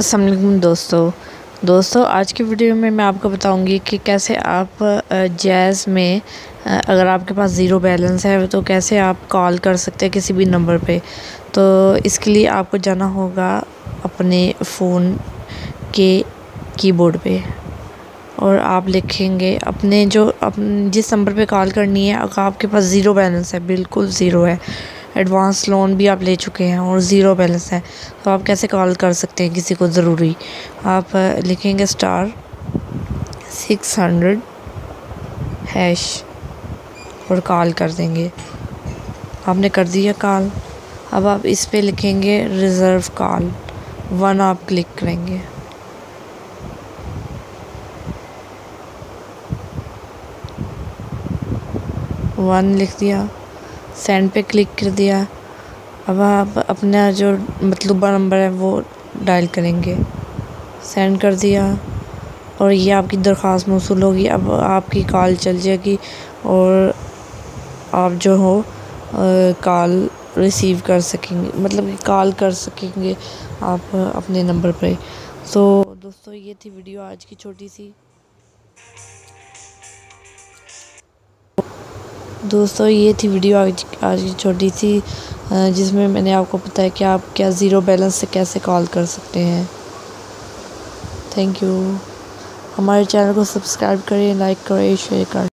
अस्सलाम वालेकुम दोस्तों आज की वीडियो में मैं आपको बताऊंगी कि कैसे आप जैज़ में अगर आपके पास ज़ीरो बैलेंस है तो कैसे आप कॉल कर सकते हैं किसी भी नंबर पे। तो इसके लिए आपको जाना होगा अपने फ़ोन के कीबोर्ड पे और आप लिखेंगे अपने जिस नंबर पे कॉल करनी है। अगर आपके पास ज़ीरो बैलेंस है, बिल्कुल ज़ीरो है, एडवांस लोन भी आप ले चुके हैं और ज़ीरो बैलेंस है, तो आप कैसे कॉल कर सकते हैं किसी को ज़रूरी। आप लिखेंगे *600# और कॉल कर देंगे। आपने कर दिया कॉल। अब आप इस पे लिखेंगे रिज़र्व कॉल 1, आप क्लिक करेंगे। वन लिख दिया, सेंड पे क्लिक कर दिया। अब आप अपना जो मतलूबा नंबर है वो डायल करेंगे, सेंड कर दिया और ये आपकी दरख्वास्त मौसूल होगी। अब आपकी कॉल चल जाएगी और आप जो हो कॉल रिसीव कर सकेंगे, मतलब कि कॉल कर सकेंगे आप अपने नंबर पे। तो दोस्तों ये थी वीडियो आज की छोटी सी। आज की छोटी सी जिसमें मैंने आपको बताया कि आप क्या ज़ीरो बैलेंस से कैसे कॉल कर सकते हैं। Thank you. हमारे चैनल को सब्सक्राइब करें, लाइक करें, शेयर करें।